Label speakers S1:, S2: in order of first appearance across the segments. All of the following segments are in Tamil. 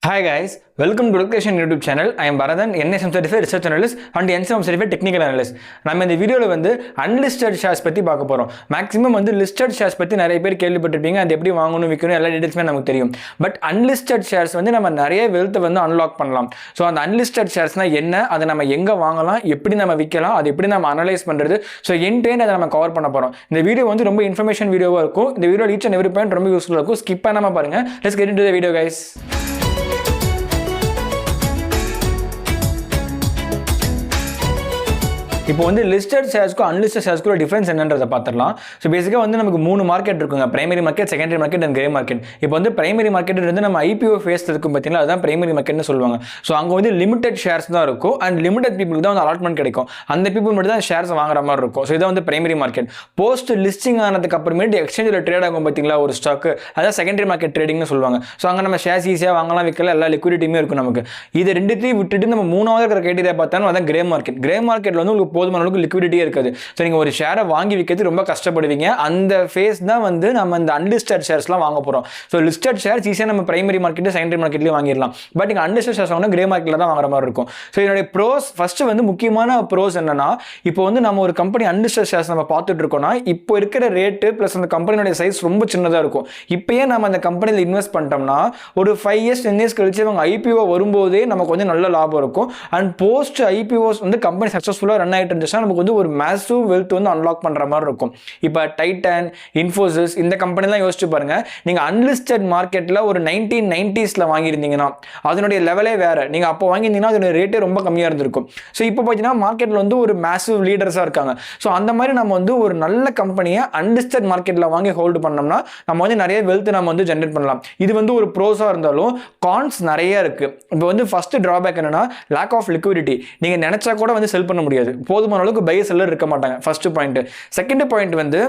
S1: Hi guys, welcome to Education YouTube channel. I am Bharathan, NSM certified research analyst and NSM certified technical analyst. நம்ம இந்த வீடியோல வந்து unlisted shares பத்தி பார்க்க போறோம். மேக்ஸிமம் வந்து listed shares பத்தி நிறைய பேர் கேள்விப்பட்டிருப்பீங்க. அது எப்படி வாங்கணும் விற்கணும் எல்லா டீடைல்ஸுமே நமக்கு தெரியும். பட் unlisted shares வந்து நம்ம நிறைய வெல்த் வந்து அன்லாக் பண்ணலாம். ஸோ அந்த unlisted sharesனா என்ன, அதை நம்ம எங்க வாங்கலாம், எப்படி நம்ம விற்கலாம், அது எப்படி நம்ம அனலைஸ் பண்றது, ஸோ எண்ட் டு எண்ட் அதை நம்ம கவர் பண்ண போறோம். இந்த வீடியோ வந்து ரொம்ப இன்ஃபர்மேஷன் வீடியோவா இருக்கும். இந்த video each and every point ரொம்ப யூஸ்ஃபுல்லாக இருக்கும். ஸ்கிப் பண்ணாம பாருங்க. Let's get into the video guys. இப்போ வந்து லிஸ்டட் ஷேர்ஸ்க்கும் அன்லிஸ்டட் ஷேர்ஸ்க்கும் டிஃபரன்ஸ் என்னன்றதை பார்த்துடலாம். ஸோ பேசிக்காக வந்து நமக்கு 3 மார்க்கெட் இருக்குங்க, primary market, secondary market and grey market. இப்போ வந்து பிரைமரி மார்க்கெட் வந்து நம்ம ஐபிஓ ஃபேஸ் இருக்கும் பார்த்தீங்கன்னா, அதுதான் பிரைமரி மார்க்கெட்னு சொல்லுவாங்க. ஸோ அங்கே வந்து லிமிடெட் ஷேர்ஸ் தான் இருக்கும் அண்ட் லிமிடெட் பீப்புளுக்கு தான் வந்து அலாட்மெண்ட் கிடைக்கும். அந்த பீப்புள் மட்டும் தான் ஷேர்ஸ் வாங்குற மாதிரி இருக்கும். ஸோ இதான் வந்து பிரைமரி மார்க்கெட். போஸ்ட் லிஸ்டிங் ஆனதுக்கு அப்புறமேட்டு எக்ஸ்சேஞ்சில் ட்ரேட் ஆகும் பார்த்தீங்களா ஒரு ஸ்டாக், அதான் செகண்டரி மார்க்கெட் ட்ரேடிங்னு சொல்லுவாங்க. ஸோ அங்கே நம்ம ஷேர்ஸ் ஈஸியாக வாங்கலாம், விற்கலாம், எல்லா லிக்விடிட்டியுமே இருக்கும் நமக்கு. இது ரெண்டுத்தையும் விட்டுட்டு நம்ம மூணாவது இருக்கிற கேட்டீரியா பார்த்தாலும் அதான் கிரே மார்க்கெட். கிரே மார்க்கெட்டில் வந்து உங்களுக்கு போதுமான அளவுக்கு லிக்விடிட்டி இருக்காது. ஸோ நீங்கள் ஒரு ஷேரை வாங்கி விற்கிறது ரொம்ப கஷ்டப்படுவீங்க. அந்த ஃபேஸ் தான் வந்து நம்ம இந்த அன்லிஸ்டட் ஷேர்ஸ்லாம் வாங்க போகிறோம். ஸோ லிஸ்டட் ஷேர்ஸ் ஈஸியாக நம்ம பிரைமரி மார்க்கெட், செகண்டரி மார்க்கெட்லேயும் வாங்கிடலாம். பட் நீங்கள் அன்லிஸ்டட் ஷேர்ஸ் வாங்கினா கிரே மார்க்கெட்டில் தான் வாங்குற மாதிரி இருக்கும். ஸோ இதனுடைய ப்ரோஸ், ஃபர்ஸ்ட் வந்து முக்கியமான ப்ரோஸ் என்னன்னா, இப்போ வந்து நம்ம ஒரு கம்பெனி அன்லிஸ்டட் ஷேர்ஸ் நம்ம பார்த்துட்டு இருக்கோம்னா, இப்போ இருக்கிற ரேட்டு ப்ளஸ் அந்த கம்பெனியோட சைஸ் ரொம்ப சின்னதாக இருக்கும். இப்போயே நம்ம அந்த கம்பெனியில் இன்வெஸ்ட் பண்ணிட்டோம்னா ஒரு 5 years 10 years கழிச்சு அவங்க ஐபிஓ வரும்போதே நமக்கு வந்து நல்ல லாபம் இருக்கும். அண்ட் போஸ்ட் ஐபிஓஸ் வந்து கம்பெனி சக்ஸஸ்ஃபுல்லாக ரன் ஆகிட்டு இருந்துச்சுன்னா நமக்கு வந்து ஒரு மேசிவ் வெல்த் வந்து அன்லாக் பண்ற மாதிரி இருக்கும். இப்போ டைட்டன், இன்ஃபோசிஸ் இந்த கம்பெனிலாம் யோசிச்சு பாருங்க. நீங்க அன்லிஸ்டட் மார்க்கெட்ல ஒரு 1990sல வாங்கியிருந்தீங்கன்னா அதனுடைய லெவலே வேற. நீங்க அப்போ வாங்கியிருந்தீங்கன்னா அதனுடைய ரேட்டே ரொம்ப கம்மியாக இருந்திருக்கும். ஸோ இப்போ பார்த்தீங்கன்னா மார்க்கெட்ல வந்து ஒரு மேசிவ் லீடர்ஸாக இருக்காங்க. ஸோ அந்த மாதிரி நம்ம வந்து ஒரு நல்ல கம்பெனியை அன்லிஸ்டட் மார்க்கெட்ல வாங்கி ஹோல்டு பண்ணோம்னா நம்ம வந்து நிறைய வெல்த் நம்ம வந்து ஜென்ரேட் பண்ணலாம். இது வந்து ஒரு ப்ரோஸாக இருந்தாலும் கான்ஸ் நிறைய இருக்கு. இப்போ வந்து ஃபர்ஸ்ட் டிராபேக் என்னன்னா லேக் ஆஃப் லிக்விடிட்டி. நீங்க நினைச்சா கூட வந்து செல் பண்ண முடியாது. போதுமான அளவுக்கு பை செல்லர் இருக்க மாட்டாங்க. First point. செகண்ட் பாயிண்ட் வந்து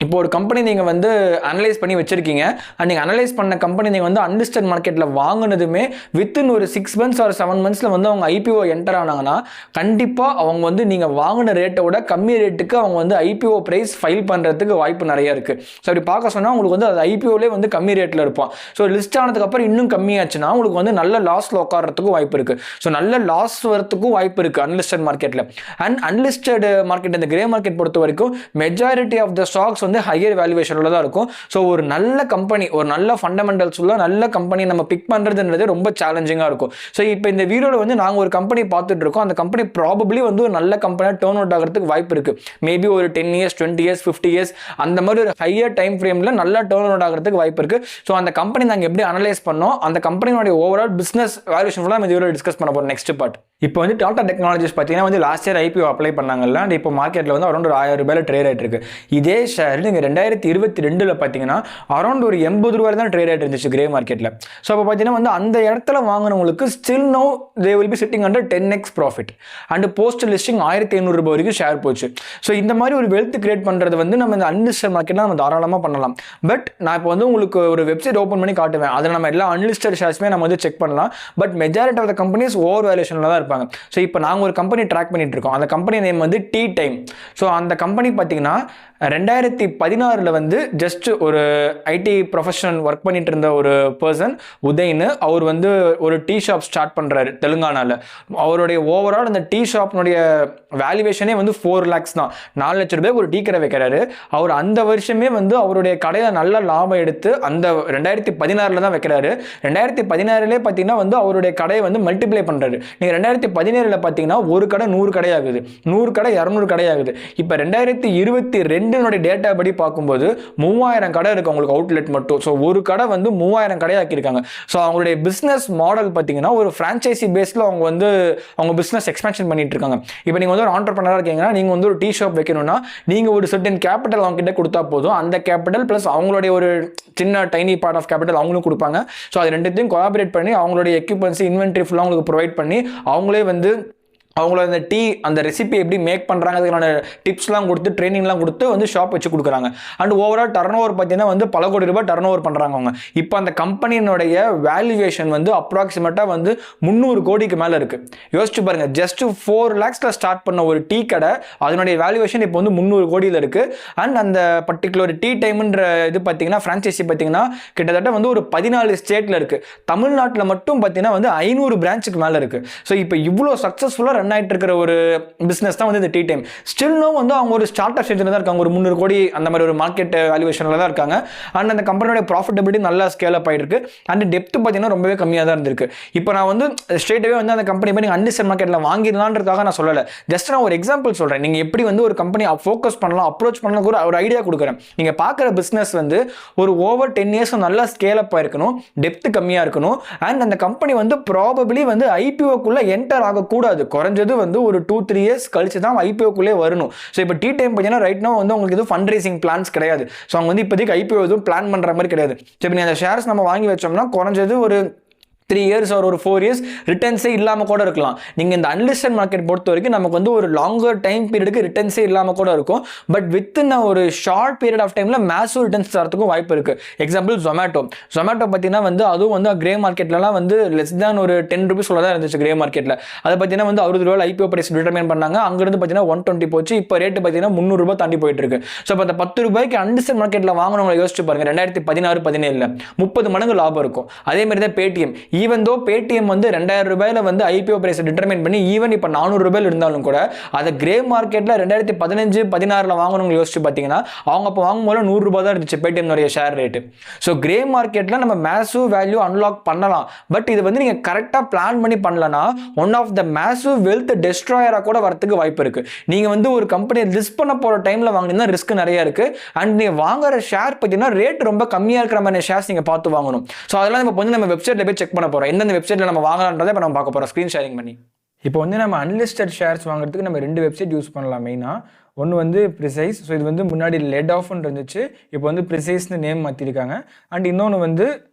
S1: இப்போ ஒரு கம்பெனி நீங்கள் வந்து அனலைஸ் பண்ணி வச்சிருக்கீங்க அண்ட் நீங்கள் அனலைஸ் பண்ண கம்பெனி நீங்கள் வந்து அன்லிஸ்டட் மார்க்கெட்டில் வாங்கினதுமே வித்தின் ஒரு 6 months or 7 monthsல வந்து அவங்க ஐபிஓ என்டர் ஆனாங்கன்னா கண்டிப்பாக அவங்க வந்து நீங்கள் வாங்கின ரேட்டை விட கம்மி ரேட்டுக்கு அவங்க வந்து ஐபிஓ ப்ரைஸ் ஃபைல் பண்ணுறதுக்கு வாய்ப்பு நிறைய இருக்குது. ஸோ அப்படி பார்க்க சொன்னால் உங்களுக்கு வந்து அது ஐபிஓலே வந்து கம்மி ரேட்டில் இருப்போம். ஸோ லிஸ்ட் ஆனதுக்கப்புறம் இன்னும் கம்மியாச்சுன்னா உங்களுக்கு வந்து நல்ல லாஸில் உட்காரத்துக்கும் வாய்ப்பு இருக்குது. ஸோ நல்ல லாஸ் வரத்துக்கும் வாய்ப்பு இருக்குது அன்லிஸ்டட் மார்க்கெட்டில். அண்ட் அன்லிஸ்டட் மார்க்கெட், இந்த கிரே மார்க்கெட் பொறுத்த வரைக்கும் மெஜாரிட்டி ஆஃப் த ஸ்டாக்ஸ் வந்து ஹையர் வேல்யூவேஷன்ல தான் இருக்கும். ஸோ ஒரு நல்ல கம்பெனி, ஒரு நல்ல ஃபண்டமெண்டல்ஸ் உள்ள நல்ல கம்பெனி நம்ம பிக் பண்றதுன்றது ரொம்ப சேலஞ்சிங்காக இருக்கும். ஸோ இப்போ இந்த வீடியோவில் வந்து நாங்கள் ஒரு கம்பெனி பார்த்துட்டு இருக்கோம். அந்த கம்பெனி ப்ராபப்ளி வந்து ஒரு நல்ல கம்பெனியாக டர்ன் அவுட் ஆகிறதுக்கு வாய்ப்பு இருக்கு. மேபி ஒரு 10 years 20 years 50 years அந்த மாதிரி ஒரு ஹையர் டைம் ஃப்ரேம்ல நல்லா டர்ன் அவுட் ஆகிறதுக்கு வாய்ப்பு இருக்கு. ஸோ அந்த கம்பெனி நாங்கள் எப்படி அனலைஸ் பண்ணோம், அந்த கம்பெனியோட ஓவரால் பிசினஸ் வேல்யூஷன் ஃபுல்லாக இந்த வீடியோ டிஸ்கஸ் பண்ண போகிறோம். Next part. இப்போ வந்து டாடா டெக்னாலஜிஸ் பார்த்தீங்கன்னா வந்து லாஸ்ட் இயர் ஐபிஓ அப்ளை பண்ணாங்கல்ல, அண்ட் இப்போ மார்க்கெட்டில் வந்து அரௌண்ட் ஒரு 1000 ரூபாயில் ட்ரேட் ஆகிட்டு இருக்கு. இதே ஷேர் நீங்கள் 2022 பார்த்தீங்கன்னா அரௌண்ட் ஒரு 80 ரூபாய் தான் ட்ரேட் ஆகிட்டு இருந்துச்சு கிரே மார்க்கெட்டில். ஸோ அப்போ பார்த்தீங்கன்னா வந்து அந்த இடத்துல வாங்கினவங்களுக்கு still no they will be sitting under 10x profit and post listing 1500 ரூபாய் வரைக்கும் ஷேர் போச்சு. ஸோ இந்த மாதிரி ஒரு வெல்த் கிரியேட் பண்ணுறது வந்து நம்ம இந்த அன்லிஸ்டட் மார்க்கெட்டில் நம்ம தாராளமாக பண்ணலாம். பட் நான் இப்போ வந்து உங்களுக்கு ஒரு வெப்சைட் ஓப்பன் பண்ணி காட்டுவேன். அதில் நம்ம எல்லா அன்லிஸ்டட் ஷேர்ஸுமே நம்ம வந்து செக் பண்ணலாம். But majority of the companies over வேல்யூஷனில் தான் இருப்பாங்க. ஸோ இப்போ நாங்கள் ஒரு கம்பெனி ட்ராக் பண்ணிட்டு இருக்கோம். அந்த கம்பெனி நேம் வந்து டீ டைம். ஸோ அந்த கம்பெனி பார்த்தீங்கன்னா 2016 வந்து ஜஸ்ட் ஒரு ஐடி ப்ரொஃபஷனல் ஒர்க் பண்ணிட்டு இருந்த ஒரு பர்சன் உதய்னு, அவர் வந்து ஒரு டீ ஷாப் ஸ்டார்ட் பண்ணுறாரு தெலுங்கானாவில். அவருடைய ஓவரால் அந்த டீ ஷாப்னுடைய வேல்யூவேஷனே வந்து 4 lakhs தான். 4 லட்சம் ரூபாய்க்கு ஒரு டீ கடை வைக்கிறாரு. அவர் அந்த வருஷமே வந்து அவருடைய கடையில் நல்ல லாபம் எடுத்து அந்த 2016 தான் வைக்கிறாரு. 2016 பார்த்தீங்கன்னா வந்து அவருடைய கடையை வந்து மல்டிப்ளை பண்ணுறாரு. நீங்கள் 2017 பார்த்தீங்கன்னா ஒரு கடை 100 கடை ஆகுது, 100 கடை 200 கடை ஆகுது. இப்போ 2022 டேட்டா படி பார்க்கும்போது 3000 கடை இருக்கு உங்களுக்கு அவுட்லெட் மட்டும். ஸோ ஒரு கடை வந்து 3000 கடை ஆக்கியிருக்காங்க. ஸோ அவங்களுடைய பிஸ்னஸ் மாடல் பார்த்தீங்கன்னா ஒரு ஃப்ரான்ச்சைசி பேஸில் அவங்க வந்து அவங்க பிஸ்னஸ் எக்ஸ்பேன்ஷன் பண்ணிட்டு இருக்காங்க. இப்போ நீங்கள் வந்து ஒரு ஆண்டர்பிரனராக இருக்கீங்கன்னா நீங்கள் வந்து ஒரு டீ ஷாப் வைக்கணும்னா நீங்கள் ஒரு சர்டன் கேபிட்டல் அவங்க கிட்ட கொடுத்தா போதும். அந்த கேபிட்டல் ப்ளஸ் அவங்களுடைய ஒரு சின்ன டைனி பார்ட் ஆஃப் கேபிட்டல் அவங்களும் கொடுப்பாங்க. ஸோ அது ரெண்டுத்தையும் கோஆபரேட் பண்ணி அவங்களுடைய எக்யூப்மெண்ட்ஸ் இன்வென்ட்ரி ஃபுல்லாக அவங்களுக்கு ப்ரொவைட் பண்ணி அவங்களே வந்து அவங்கள அந்த டீ அந்த ரெசிபி எப்படி மேக் பண்ணுறாங்க அதுக்கான டிப்ஸ்லாம் கொடுத்து ட்ரைனிங்லாம் கொடுத்து வந்து ஷாப் வச்சு கொடுக்குறாங்க. அண்ட் ஓவரால் டர்ன் ஓவர் பார்த்தீங்கன்னா வந்து பல கோடி ரூபாய் டர்ன் ஓவர் பண்ணுறாங்க அவங்க. இப்போ அந்த கம்பெனியினுடைய வேல்யூவேஷன் வந்து அப்ராக்சிமேட்டாக வந்து 300 கோடிக்கு மேலே இருக்குது. யோசிச்சு பாருங்கள், ஜஸ்ட் 4 lakhsல ஸ்டார்ட் பண்ண ஒரு டீ கடை அதனுடைய வேல்யூவேஷன் இப்போ வந்து 300 கோடியில் இருக்குது. அண்ட் அந்த பர்டிகுலர் டீ டைம்ன்ற இது பார்த்தீங்கன்னா ஃப்ரான்ச்சைசி பார்த்தீங்கன்னா கிட்டத்தட்ட வந்து ஒரு 14 ஸ்டேட்டில் இருக்குது. தமிழ்நாட்டில் மட்டும் பார்த்தீங்கன்னா வந்து 500 பிரான்ச்சுக்கு மேலே இருக்குது. ஸோ இப்போ இவ்வளோ சக்ஸஸ்ஃபுல்லாக ரன் ஆகிட்டு இருக்கிற ஒரு பிஸ்னஸ் தான் வந்து இந்த டீ டைம். ஸ்டில்னும் வந்து அவங்க ஒரு ஸ்டார்ட் அப் ஸ்டேஜில் தான் இருக்காங்க. ஒரு 300 கோடி அந்த மாதிரி ஒரு மார்க்கெட் வேல்யூவேஷனில் தான் இருக்காங்க. அண்ட் அந்த கம்பெனியோட ப்ராஃபிட்டபிலிட்டி நல்லா ஸ்கேல் அப் ஆகிருக்கு. அண்ட் டெப்த் பார்த்தீங்கன்னா ரொம்பவே கம்மியாக தான் இருந்திருக்கு. இப்போ நான் வந்து ஸ்ட்ரெயிட்டாகவே வந்து அந்த கம்பெனி போய் நீங்கள் அன்லிஸ்டட் மார்க்கெட்டில் வாங்கிடலான்றதுக்காக நான் சொல்லலை. ஜஸ்ட் நான் ஒரு எக்ஸாம்பிள் சொல்கிறேன். நீங்கள் எப்படி வந்து ஒரு கம்பெனி ஃபோக்கஸ் பண்ணலாம், அப்ரோச் பண்ணலாம் கூட ஒரு ஐடியா கொடுக்குறேன். நீங்கள் பார்க்குற பிஸ்னஸ் வந்து ஒரு ஓவர் 10 years நல்லா ஸ்கேல் அப் ஆயிருக்கணும், டெப்த் கம்மியாக இருக்கணும். அண்ட் அந்த கம்பெனி வந்து ப்ராபபிளி வந்து ஐபிஓக்குள்ளே என்டர் ஆகக்கூடாது. குறைஞ்சது வந்து ஒரு 2-3 years கழிச்சு தான் ஐபிஓக்குள்ளே வரணும். ஸோ இப்போ டீ டைம் பார்த்தீங்கன்னா ரைட் நோ வந்து உங்களுக்கு எதுவும் ஃபண்ட் ரைசிங் பிளான்ஸ் கிடையாது. ஸோ அவங்க வந்து இப்போதைக்கு ஐபிஓ எதுவும் பிளான் பண்ணுற மாதிரி கிடையாது. ஸோ இப்போ அந்த ஷேர்ஸ் நம்ம வாங்கி வச்சோம்னா குறைஞ்சது ஒரு 3 years ஒரு 4 years ரிட்டர்ன்ஸே இல்லாமல் கூட இருக்கலாம். நீங்கள் இந்த அன்லிஸ்டட் மார்க்கெட் பொறுத்த வரைக்கும் நமக்கு வந்து ஒரு லாங்கர் டைம் பீரியடுக்கு ரிட்டர்ன்ஸே இல்லாமல் கூட இருக்கும். பட் வித்தின் ஒரு ஷார்ட் பீரியட் ஆஃப் டைமில் மேசிவ் ரிட்டர்ன்ஸ் தரத்துக்கும் வாய்ப்பு இருக்குது. எக்ஸாம்பிள் ஜொமேட்டோ பார்த்தீங்கன்னா வந்து அதுவும் வந்து கிரே மார்க்கெட்லலாம் வந்து லெஸ் தேன் ஒரு 10 rupees தான் இருந்துச்சு கிரே மார்க்கெட்டில். அதை பார்த்தீங்கன்னா வந்து 60 ரூபாய் ஐபிஓ பிரைஸ் டிட்டர்மைன் பண்ணாங்க. அங்கேருந்து பார்த்தீங்கன்னா 120 போச்சு. இப்போ ரேட்டு பார்த்தீங்கன்னா 300 ரூபாய் தாண்டி போயிட்டு இருக்கு. ஸோ இப்போ அந்த 10 ரூபாய்க்கு அன்லிஸ்டட் மார்க்கெட்டில் வாங்கினவங்களை யோசிச்சு பாருங்க, 2016-17 30 மடங்கு லாபம் இருக்கும். அதே மாதிரி தான் பேடிஎம். ஈவன் தோ பேடிஎம் வந்து 2000 ரூபாயில வந்து ஐபிஓ பிரைஸ் டிட்டர்மைன் பண்ணி ஈவன் இப்போ 400 ரூபாயில் இருந்தாலும் கூட அதை கிரே மார்க்கெட்ல 2015-16 வாங்கணுங்க யோசிச்சு பார்த்தீங்கன்னா அவங்க அப்போ வாங்கும்போது 100 ரூபாய் தான் இருந்துச்சு Paytm share rate. So grey மார்க்கெட்ல நம்ம மேசிவ் வேல்யூ அன்லாக் பண்ணலாம். பட் இது வந்து நீங்க கரெக்டாக பிளான் பண்ணி பண்ணலனா one of the massive wealth டெஸ்ட்ராயரா கூட வரதுக்கு வாய்ப்பு இருக்கு. நீங்க வந்து ஒரு கம்பெனி லிஸ்ட் பண்ண போற டைம்ல வாங்கினா ரிஸ்க் நிறைய இருக்கு. அண்ட் நீங்க வாங்குற ஷேர் பார்த்தீங்கன்னா ரேட் ரொம்ப கம்மியா இருக்கிற மாதிரி ஷேர்ஸ் நீங்க பார்த்து வாங்கணும். ஸோ அதெல்லாம் நம்ம வந்து நம்ம வெப்சைட்ல போய் செக் பண்ண போறோம். எந்தெந்த வெப்சைட்ல நம்ம வாங்கலாம்ன்றதை இப்போ நம்ம பார்க்க போறோம் ஸ்க்ரீன் ஷேரிங் பண்ணி. இப்போ வந்து நம்ம அன்லிஸ்டட் ஷேர்ஸ் வாங்குறதுக்கு நம்ம 2 வெப்சைட் யூஸ் பண்ணலாம் மெயினாக. ஒன்று வந்து ப்ரிசைஸ். ஸோ இது வந்து முன்னாடி லெட் ஆஃப்னு இருந்துச்சு, இப்போ வந்து ப்ரிசைஸ்னு நேம் மாற்றிருக்காங்க. அண்ட் இன்னொன்று வந்து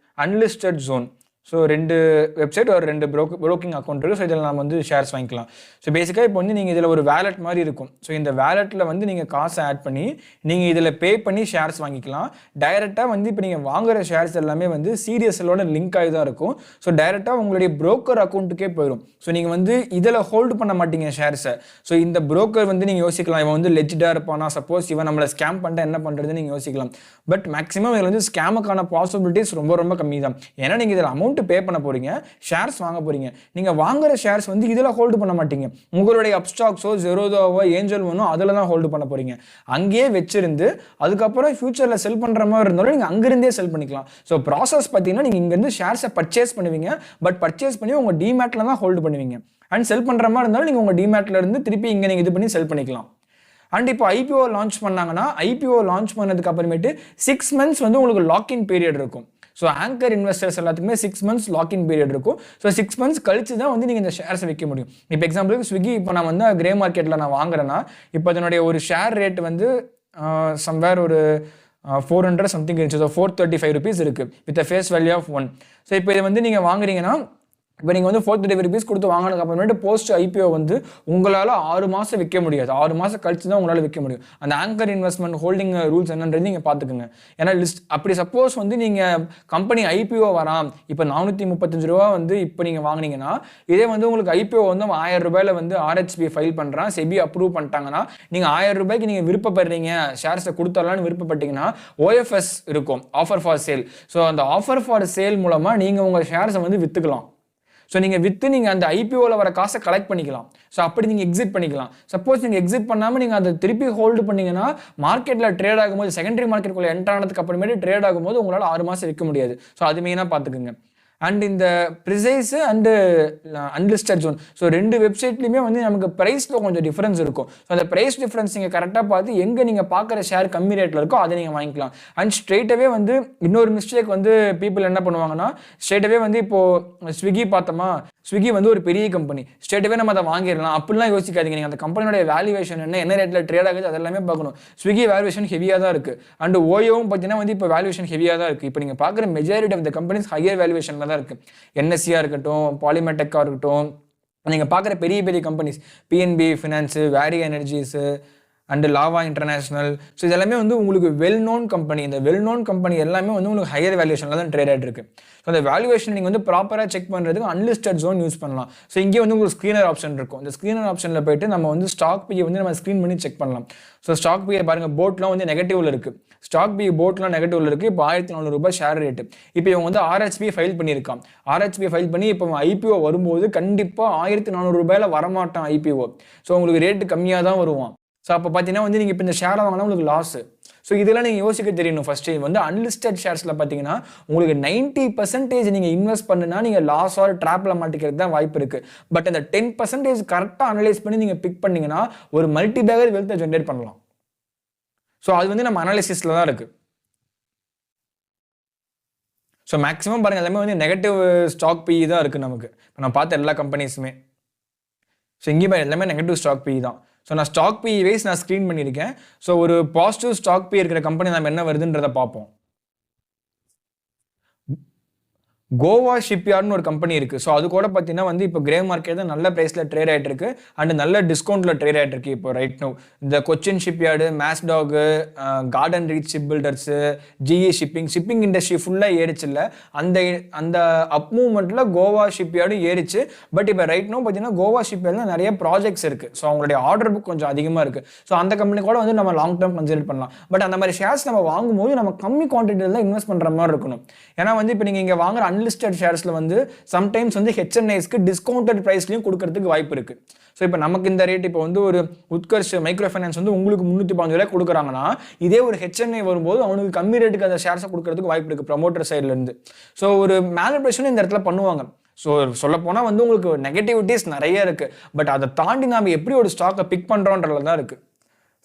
S1: அன்லிஸ்டட் ஜோன். ஸோ 2 வெப்சைட் ஒரு 2 ப்ரோக்கிங் அக்கௌண்ட் இருக்குது. ஸோ இதில் நம்ம வந்து ஷேர்ஸ் வாங்கிக்கலாம். ஸோ பேசிக்காக இப்போ வந்து நீங்கள் இதில் ஒரு வேலெட் மாதிரி இருக்கும். ஸோ இந்த வேலெட்டில் வந்து நீங்கள் காசை ஆட் பண்ணி நீங்கள் இதில் பே பண்ணி ஷேர்ஸ் வாங்கிக்கலாம். டைரெக்டாக வந்து இப்போ நீங்கள் வாங்குகிற ஷேர்ஸ் எல்லாமே வந்து சிடிஎஸ்எல்லோட லிங்க் ஆகி தான் இருக்கும். ஸோ டைரெக்டாக உங்களுடைய ப்ரோக்கர் அக்கௌண்ட்டுக்கே போயிடும். ஸோ நீங்கள் வந்து இதில் ஹோல்டு பண்ண மாட்டீங்க ஷேர்ஸை. ஸோ இந்த ப்ரோக்கர் வந்து நீங்கள் யோசிக்கலாம், இவன் வந்து லெஜிடாக இருப்பானா, சப்போஸ் இவன் நம்மளை ஸ்கேம் பண்ணிட்டு என்ன பண்ணுறதுன்னு நீங்கள் யோசிக்கலாம். பட் மேக்ஸிமம் இதில் வந்து ஸ்கேமுக்கான பாசிபிலிட்டிஸ் ரொம்ப ரொம்ப கம்மி தான். ஏன்னா நீங்கள் இதில் அமௌண்ட் பே பண்ண போறீங்க, ஷேர்ஸ் வாங்க போறீங்க. நீங்க வாங்குற ஷேர்ஸ் வந்து இதுல ஹோல்டு பண்ண மாட்டீங்க. உங்களுடைய அப்ஸ்டாக்ஸோ ஜெரோதாவோ ஏஞ்சல் ஒன்னோ அதுல தான் ஹோல்டு பண்ண போறீங்க. அங்கேயே வச்சிருந்து அதுக்கப்புறம் ஃபியூச்சர்ல செல் பண்ற மாதிரி இருந்தாலும் நீங்க அங்கிருந்தே செல் பண்ணிக்கலாம். ஸோ ப்ராசஸ் பார்த்தீங்கன்னா நீங்க இங்கிருந்து ஷேர்ஸை பர்ச்சேஸ் பண்ணுவீங்க. பட் பர்ச்சேஸ் பண்ணி உங்க டிமேட்ல தான் ஹோல்டு பண்ணுவீங்க. அண்ட் செல் பண்ற மாதிரி இருந்தாலும் நீங்க உங்க டிமேட்ல இருந்து திருப்பி இங்க நீங்க இது பண்ணி செல் பண்ணிக்கலாம். அண்ட் இப்போ ஐபிஓ லான்ச் பண்ணாங்கன்னா ஐபிஓ லான்ச் பண்ணதுக்கு அப்புறமேட்டு 6 months வந்து உங்களுக்கு லாக்இன் பீரியட் இருக்கும். ஸோ ஆங்கர் இன்வெஸ்டர்ஸ் எல்லாத்துக்குமே 6 months லாக்இன் பீரியட் இருக்கும். ஸோ 6 months கழிச்சு தான் வந்து நீங்கள் இந்த ஷேர்ஸை விற்க முடியும். இப்போ எக்ஸாம்பிளுக்கு ஸ்விக்கி இப்போ நான் வந்து கிரே மார்க்கெட்டில் நான் வாங்குறேன்னா இப்போ அதனுடைய ஒரு ஷேர் ரேட் வந்து சம்வேர் ஒரு 400 சம்திங் இருந்துச்சு. ஸோ 435 rupees இருக்குது with face value of 1. So இப்போ இதை வந்து நீங்கள் வாங்குறீங்கன்னா இப்போ நீங்கள் வந்து 435 rupees கொடுத்து வாங்கினதுக்கு அப்புறமேட்டு போஸ்ட் ஐபிஓ வந்து உங்களால் 6 மாதம் விற்க முடியாது. 6 மாதம் கழிச்சு தான் உங்களால் விற்க முடியும். அந்த ஆங்கர் இன்வெஸ்ட்மெண்ட் ஹோல்டிங் ரூல்ஸ் என்னன்றது நீங்கள் பார்த்துக்குங்க. ஏன்னா லிஸ்ட் அப்படி சப்போஸ் வந்து நீங்கள் கம்பெனி ஐபிஓ வராம் இப்போ 435 ரூபா வந்து இப்போ நீங்கள் வாங்கினீங்கன்னா இதே வந்து உங்களுக்கு ஐபிஓ வந்து 1000 ரூபாயில் வந்து ஆர்ஹெச்பி ஃபைல் பண்ணுறான், செபி அப்ரூவ் பண்ணிட்டாங்கன்னா நீங்கள் 1000 ரூபாய்க்கு நீங்கள் விருப்பப்படுறீங்க ஷேர்ஸை கொடுத்துடலான்னு விருப்பப்பட்டீங்கன்னா ஓஎஃப்எஸ் இருக்கும், ஆஃபர் ஃபார் சேல். ஸோ அந்த ஆஃபர் ஃபார் சேல் மூலமாக நீங்கள் உங்கள் ஷேர்ஸை வந்து விற்றுக்கலாம். ஸோ நீங்கள் விற்று நீங்கள் அந்த ஐபிஓவில் வர காசை கலெக்ட் பண்ணிக்கலாம். ஸோ அப்படி நீங்கள் எக்ஸிட் பண்ணிக்கலாம். சப்போஸ் நீங்கள் எக்ஸிட் பண்ணாமல் நீங்கள் அதை திருப்பி ஹோல்டு பண்ணிங்கன்னா மார்க்கெட்டில் ட்ரேட் ஆகும்போது செகண்டரி மார்க்கெட்டுக்குள்ளே என்டர் ஆனதுக்கு அப்புறமேட்டு ட்ரேட் ஆகும்போது உங்களால் 6 மாதம் விற்க முடியாது. ஸோ அது மெயினாக பார்த்துக்குங்க. அண்ட் இந்த Precize and Unlisted Zone so 2 வெப்சைட்லையுமே வந்து நமக்கு ப்ரைஸில் கொஞ்சம் டிஃப்ரென்ஸ் இருக்கும். ஸோ அந்த ப்ரைஸ் டிஃப்ரென்ஸ் நீங்கள் கரெக்டாக பார்த்து எங்கே நீங்கள் பார்க்குற ஷேர் கம்மி ரேட்டில் இருக்கோ அதை நீங்கள் வாங்கிக்கலாம். அண்ட் ஸ்ட்ரெயிட்டாகவே வந்து இன்னொரு மிஸ்டேக் வந்து பீப்புள் என்ன பண்ணுவாங்கன்னா ஸ்ட்ரெயிட்டாகவே வந்து இப்போது ஸ்விக்கி பார்த்தோமா, ஸ்விக்கி வந்து ஒரு பெரிய கம்பெனி, ஸ்ட்ரெயிட்டாகவே நம்ம அதை வாங்கிடலாம் அப்படிலாம் யோசிக்காதீங்க. நீங்கள் அந்த கம்பெனியோட வேல்யூவேஷன் என்ன ரேட்டில் ட்ரேட் ஆகுது அதெல்லாமே பார்க்கணும். ஸ்விக்கி வேல்யூவேஷன் ஹெவியாக தான் இருக்குது. அண்ட் ஓயோவும் பார்த்தீங்கன்னா வந்து இப்போ வேல்யூவேஷன் ஹெவியாக தான் இருக்குது. இப்போ நீங்கள் பார்க்குற majority of the companies higher வேல்யூவேஷனில் தான் இருக்குது. என்எஸ்சியாக இருக்கட்டும், பாலிமெட்டெக்காக இருக்கட்டும், நீங்கள் பார்க்குற பெரிய பெரிய companies PNB finance, Waaree energies and Lava international, so இதெல்லாமே வந்து உங்களுக்கு வெல் நோன் கம்பெனி. இந்த வெல் நோன் கம்பெனி எல்லாமே வந்து உங்களுக்கு ஹையர் வேல்யூஷனில் தான் ட்ரேட் ஆகிட்டு இருக்கு. ஸோ அந்த வேல்யூவேஷன் நீங்கள் வந்து ப்ராப்பராக செக் பண்ணுறதுக்கு அன்லிஸ்டட் ஜோன் யூஸ் பண்ணலாம். ஸோ இங்கே வந்து உங்களுக்கு ஸ்க்ரீனர் ஆப்ஷன் இருக்கும். இந்த ஸ்க்ரீனர் ஆப்ஷனில் போயிட்டு நம்ம வந்து ஸ்டாக் பியை வந்து நம்ம ஸ்க்ரீன் பண்ணி செக் பண்ணலாம். ஸோ ஸ்டாக் பியை பாருங்கள், போட்லாம் வந்து நெகட்டிவ்ல இருக்குது. ஸ்டாக் பி போட்லாம் நெகட்டிவ்ல இருக்குது. இப்போ 1400 ரூபாய் ஷேர் ரேட்டு. இப்போ இவங்க வந்து ஆர்ஹெச்பி ஃபைல் பண்ணியிருக்கான். ஆர்ஹெச்பி ஃபைல் பண்ணி இப்போ ஐபிஓ வரும்போது கண்டிப்பாக 1400 ரூபாயில் வரமாட்டான் ஐபிஓ. ஸோ உங்களுக்கு ரேட்டு கம்மியாக தான் வருவான். ஸோ அப்போ பார்த்தீங்கன்னா வந்து நீங்கள் இப்போ இந்த ஷேரை வாங்கினா உங்களுக்கு லாஸு. ஸோ இதெல்லாம் நீங்கள் யோசிக்க தெரியணும். ஃபஸ்ட்டு வந்து அன்லிஸ்டட் ஷேர்ஸில் பார்த்தீங்கன்னா உங்களுக்கு 90% நீங்கள் இன்வெஸ்ட் பண்ணுனா நீங்கள் லாஸ் ஆர் ட்ராப்பில் மாட்டிக்கிறது தான் வாய்ப்பு இருக்குது. பட் அந்த 10% கரெக்டாக அனலைஸ் பண்ணி நீங்கள் பிக் பண்ணிங்கன்னா ஒரு மல்டி பேக்கர் வெல்த்தை ஜென்ரேட் பண்ணலாம். ஸோ அது வந்து நம்ம அனாலிசிஸில் தான் இருக்குது. ஸோ மேக்ஸிமம் பாருங்கள் எல்லாமே வந்து நெகட்டிவ் ஸ்டாக் பிஇ தான் இருக்குது நமக்கு. இப்போ நான் பார்த்த எல்லா கம்பெனிஸுமே. ஸோ இங்கேயும் எல்லாமே நெகட்டிவ் ஸ்டாக் பிஇ தான். ஸோ நான் ஸ்டாக் பிஇ வைஸ் நான் ஸ்க்ரீன் பண்ணியிருக்கேன். ஸோ ஒரு பாசிட்டிவ் ஸ்டாக் பிஇ இருக்கிற கம்பெனி நம்ம என்ன வருதுன்றதை பார்ப்போம். கோவா ஷிப்யார்ட்னு ஒரு கம்பெனி இருக்குது. ஸோ அது கூட பார்த்தீங்கன்னா வந்து இப்போ கிரே மார்க்கெட் தான் நல்ல ப்ரைஸில் ட்ரேட் ஆகிட்டு இருக்கு அண்ட் நல்ல டிஸ்கவுண்ட்டில் ட்ரேட் ஆகிட்டு இருக்கு இப்போ ரைட் நோ. இந்த கொச்சின் ஷிப்யார்டு, மேஸ்டாகு, Garden Reach ship builders, GE shipping industry ஃபுல்லாக ஏறிச்சு. இல்லை அந்த அந்த அப் மூவ்மெண்ட்டில் கோவா ஷிப்யார்டும் ஏறிச்சு. பட் இப்போ ரைட் நோ பார்த்தீங்கன்னா கோவா ஷிப்யார்டில் நிறைய ப்ராஜெக்ட்ஸ் இருக்குது. ஸோ அவங்களுடைய ஆர்டர் புக் கொஞ்சம் அதிகமாக இருக்குது. ஸோ அந்த கம்பெனி கூட வந்து நம்ம லாங் டேர்ம் கன்சிடர் பண்ணலாம். பட் அந்த மாதிரி ஷேர்ஸ் நம்ம வாங்கும்போது நம்ம கம்மி குவான்டிட்டியில் தான் இன்வெஸ்ட் பண்ணுற மாதிரி இருக்கணும். ஏன்னா வந்து இப்போ நீங்கள் இங்கே வாங்குற அன்லிஸ்டட் ஷேர்ஸ்ல வந்து சம்டைம்ஸ் வந்து ஹெச்என்ஐஸ்க்கு டிஸ்கவுண்டட் பிரைஸ்லயும் கொடுக்கறதுக்கு வாய்ப்பு இருக்கு. ஸோ இப்போ நமக்கு இந்த ரேட் இப்போ வந்து ஒரு உத்கர்ஷ் மைக்ரோ ஃபைனான்ஸ் வந்து உங்களுக்கு 315 ரூபாய் கொடுக்குறாங்கன்னா இதே ஒரு ஹெச்என்ஐ வரும்போது அவனுக்கு கம்மி ரேட்டுக்கு அந்த ஷேர்ஸை கொடுக்கறதுக்கு வாய்ப்பு இருக்கு ப்ரமோட்டர் சைட்ல இருந்து. ஸோ ஒரு மேனிபுலேஷன் இந்த இடத்துல பண்ணுவாங்க. ஸோ சொல்ல போனால் வந்து உங்களுக்கு நெகட்டிவிட்டிஸ் நிறைய இருக்கு. பட் அதை தாண்டி நாம எப்படி ஒரு ஸ்டாக்கை பிக் பண்றோன்றதுல தான் இருக்கு.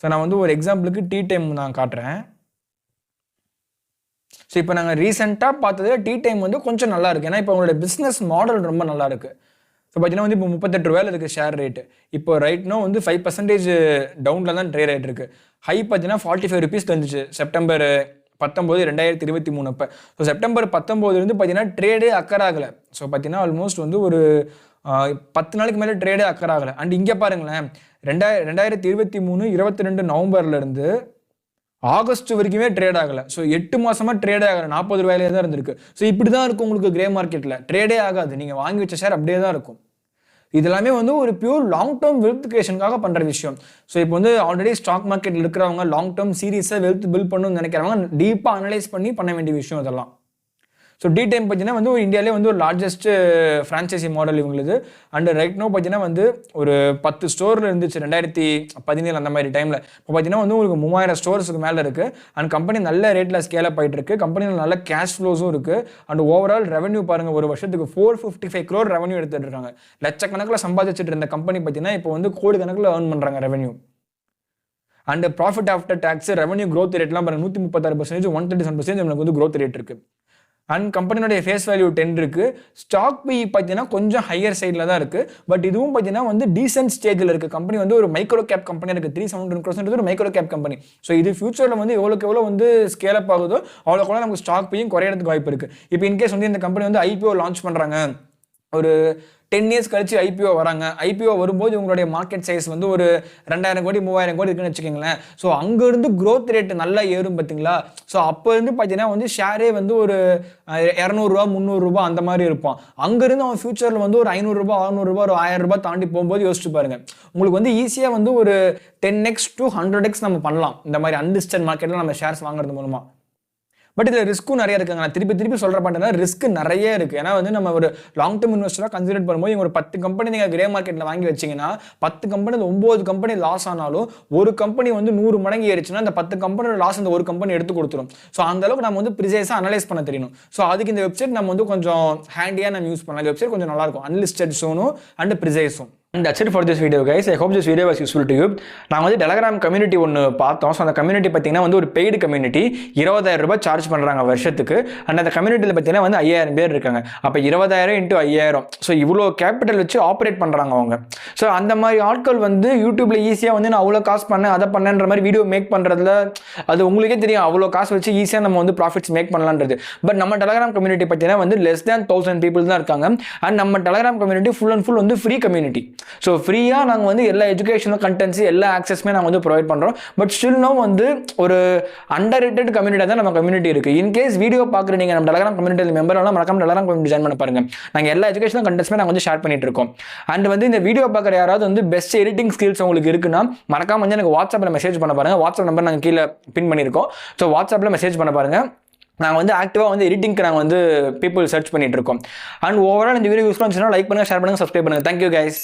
S1: ஸோ நான் வந்து ஒரு எக்ஸாம்பிளுக்கு டீ டைம் நான் காட்டுறேன். ஸோ இப்போ நாங்கள் ரீசெண்டாக பார்த்தது டீ டைம் வந்து கொஞ்சம் நல்லா இருக்குது. ஏன்னா இப்போ அவங்களோட பிஸ்னஸ் மாடல் ரொம்ப நல்லா இருக்குது. ஸோ பார்த்தீங்கன்னா வந்து இப்போ 38 ரூபாயில் இருக்குது ஷேர் ரேட்டு. இப்போ ரைட்னோ வந்து 5% டவுனில் தான் ட்ரேட் ஆகிட்டு இருக்கு. ஹை பார்த்தீங்கன்னா 45 ரூபீஸ் இருந்துச்சு செப்டம்பர் 19, 2023 அப்போ. ஸோ செப்டம்பர் 19 பார்த்தீங்கன்னா ட்ரேடே அக்கர் ஆகலை. ஸோ பார்த்தீங்கன்னா ஆல்மோஸ்ட் வந்து ஒரு 10 நாளைக்கு மேலே ட்ரேடே அக்கர் ஆகலை. அண்ட் இங்கே பாருங்களேன், 2023 22 நவம்பர்லேருந்து ஆகஸ்ட் வரைக்குமே ட்ரேட் ஆகலை. ஸோ 8 மாசமா ட்ரேடே ஆகலை. 40 ரூபாயிலே தான் இருந்திருக்கு. ஸோ இப்படி தான் இருக்கும் உங்களுக்கு கிரே மார்க்கெட்டில். ட்ரேடே ஆகாது. நீங்கள் வாங்கி வச்ச ஷேர் அப்படியே தான் இருக்கும். இதெல்லாமே வந்து ஒரு பியூர் லாங் டேர்ம் வெல்த் கிரியேஷனுக்காக பண்ணுற விஷயம். ஸோ இப்போ வந்து ஆல்ரெடி ஸ்டாக் மார்க்கெட்டில் இருக்கிறவங்க லாங் டேர்ம் சீரீஸை வெல்த் பில்ட் பண்ணணும்னு நினைக்கிறவங்க டீப்பாக அனலைஸ் பண்ண வேண்டிய விஷயம் இதெல்லாம். ஸோ டி டைம் பார்த்தீங்கன்னா வந்து இந்தியாவிலே வந்து ஒரு லார்ஜஸ்ட் ஃப்ரான்ச்சைசி மாடல் இவங்களுக்கு. அண்ட் ரைட் நோ பார்த்தீங்கன்னா வந்து ஒரு 10 ஸ்டோரில் இருந்துச்சு 2017 அந்த மாதிரி டைமில். இப்போ பார்த்தீங்கன்னா வந்து உங்களுக்கு 3000 ஸ்டோர்ஸுக்கு மேலே இருக்குது. அண்ட் கம்பெனி நல்ல ரேட்டில் ஸ்கேல் அப் ஆகிட்டு இருக்கு. கம்பெனியில் நல்ல கேஷ் ஃப்ளோஸும் இருக்குது. அண்ட் ஓவரால் ரெவன்யூ பாருங்கள், ஒரு வருஷத்துக்கு 455 crore ரெவன்யூ எடுத்துகிட்டு இருக்காங்க. லட்சக்கணக்கில் சம்பாதிச்சுட்டு இருந்த கம்பெனி பார்த்தீங்கன்னா இப்போ வந்து கோடி கணக்கில் ஏர்ன் பண்ணுறாங்க revenue. And profit after tax revenue growth ரேட்லாம் பாருங்கள் 136%, 137% நம்மளுக்கு வந்து க்ரோத் ரேட் இருக்குது. அண்ட் கம்பெனியோடைய ஃபேஸ் வேல்யூ 10 இருக்கு. ஸ்டாக் பி பார்த்தீங்கன்னா கொஞ்சம் ஹையர் சைடில் தான் இருக்கு. பட் இதுவும் பார்த்தீங்கன்னா வந்து டீசென்ட் ஸ்டேஜில் இருக்கு. கம்பெனி வந்து ஒரு மைக்ரோ கேப் கம்பெனி இருக்கு. 370% ஒரு மைக்ரோ கேப் கம்பெனி. ஸோ இது ஃபியூச்சரில் வந்து எவ்வளோ வந்து ஸ்கேல் அப் ஆகுதோ அவ்வளோ நமக்கு ஸ்டாக் பியும் குறையிறதுக்கு வாய்ப்பு இருக்கு. இப்போ இன்கேஸ் வந்து இந்த கம்பெனி வந்து ஐபிஓ லான்ச் பண்ணுறாங்க, ஒரு 10 இயர்ஸ் கழிச்சு ஐபிஓ வராங்க. ஐபிஓ வரும்போது உங்களுடைய மார்க்கெட் சைஸ் வந்து ஒரு 2000 கோடி 3000 கோடி இருக்குன்னு வச்சுக்கோங்களேன். ஸோ அங்கேருந்து க்ரோத் ரேட் நல்லா ஏறும் பார்த்தீங்களா. ஸோ அப்போ இருந்து பார்த்தீங்கன்னா வந்து ஷேரே வந்து ஒரு 200 ரூபா 300 ரூபா அந்த மாதிரி இருப்பான். அங்கேருந்து அவன் ஃபியூச்சரில் வந்து ஒரு 500 ரூபா 600 ரூபா ஒரு 1000 ரூபாய் தாண்டி போகும்போது யோசிச்சு பாருங்க, உங்களுக்கு வந்து ஈஸியாக வந்து ஒரு 10x to 100x நம்ம பண்ணலாம் இந்த மாதிரி அன்லிஸ்டட் மார்க்கெட்டில் நம்ம ஷேர்ஸ் வாங்குறது மூலமாக. பட் இதில் ரிஸ்க்கும் நிறைய இருக்குங்க. நான் திருப்பி சொல்கிற பார்த்தீங்கன்னா ரிஸ்க் நிறைய இருக்குது. ஏன்னா வந்து நம்ம ஒரு லாங் டேர்ம் இன்வெஸ்டராக கன்சிடர் பண்ணும்போது ஒரு 10 கம்பெனி நீங்கள் கிரே மார்க்கெட்டில் வாங்கி வச்சிங்கன்னா 10 கம்பெனி 9 கம்பெனி லாஸ் ஆனாலும் ஒரு கம்பெனி வந்து 100 மடங்கு ஏறிச்சுன்னா அந்த 10 கம்பெனியோட லாஸ் அந்த ஒரு கம்பெனி எடுத்து கொடுத்துரும். ஸோ அந்த அளவுக்கு நம்ம வந்து ப்ரிசைஸாக அனலைஸ் பண்ண தெரியணும். ஸோ அதுக்கு இந்த வெப்சைட் நம்ம வந்து கொஞ்சம் ஹேண்டியாக நம்ம யூஸ் பண்ணலாம். இந்த வெப்சைட் கொஞ்சம் நல்லாயிருக்கும், அன்லிஸ்டட் ஸோனும் அண்ட் ப்ரிசைஸும். That's it for this video, guys. I hope this video was useful to you. நாங்கள் வந்து டெலகிராம் கம்யூனிட்டி ஒன்று பார்த்தோம். ஸோ அந்த கம்யூனிட்டி பார்த்தீங்கன்னா வந்து ஒரு பெய்டு கம்யூனிட்டி, 20,000 ரூபாய் சார்ஜ் பண்ணுறாங்க வருஷத்துக்கு. அண்ட் அந்த கம்யூனிட்டியில் பார்த்தீங்கன்னா வந்து 5,000 பேர் இருக்காங்க. அப்போ 20,000 × 5,000. ஸோ இவ்வளோ கேபிட்டல் வச்சு ஆப்ரேட் பண்ணுறாங்க அவங்க. ஸோ அந்த மாதிரி ஆட்கள் வந்து யூடியூப்ல ஈஸியாக வந்து நான் அவ்வளோ காசு பண்ணேன் அதை பண்ணேன்ற மாதிரி வீடியோ மேக் பண்ணுறதுல அது உங்களுக்கே தெரியும், அவ்வளோ காசு வச்சு ஈஸியாக நம்ம வந்து ப்ராஃபிட்ஸ் மேக் பண்ணலான்றது. பட் நம்ம டெலகிராம் கம்யூனிட்டி பார்த்தீங்கன்னா வந்து less than 1,000 people தான் இருக்காங்க. அண்ட் நம்ம Telegram community full and full வந்து ஃப்ரீ கம்யூனிட்டி. ஸோ ஃப்ரீயாக நாங்கள் வந்து எல்லா எஜுகேஷனல் கண்டென்ட்ஸ் எல்லா ஆக்சஸுமே நாங்கள் வந்து ப்ரொவைட் பண்ணுறோம். பட் ஸ்டில் நோ வந்து ஒரு அண்டர் ரேட்டட் கம்யூனிட்டி தான் நம்ம கம்யூனிட்டி இருக்குது. இன்கேஸ் வீடியோ பார்க்குற நீங்கள் நம்ம டெலகிராம் கம்யூனிட்டியில் மெம்பர்லாம் மறக்காம டெலகிராம் கம்யூனிட்டி ஜாயின் பண்ண பாருங்கள். நாங்கள் எல்லா எஜுகேஷனல் கண்டென்ட்ஸுமே நாங்கள் வந்து ஷேர் பண்ணிட்டு இருக்கோம். அண்ட் வந்து இந்த வீடியோ பார்க்குற யாராவது வந்து பெஸ்ட் எடிட்டிங் ஸ்கில்ஸ் உங்களுக்கு இருக்குன்னா மறக்காம வந்து எனக்கு வாட்ஸ்அப்பில் மெசேஜ் பண்ண பாருங்கள். வாட்ஸ்அப் நம்பர் நாங்கள் கீழே பின் பண்ணியிருக்கோம். ஸோ வாட்ஸ்அப்பில் மெசேஜ் பண்ண பாருங்கள். நாங்கள் வந்து ஆக்டிவாக வந்து எடிட்டிங்க்கு நாங்கள் வந்து பீப்புள் சர்ச் பண்ணிட்டு இருக்கோம். அண்ட் ஓவரால் இந்த வீடியோ யூஸ் பண்ணி லைக் பண்ணுங்கள், ஷேர் பண்ணுங்கள், சப்ஸ்கிரைப் பண்ணுங்கள். Thank you guys.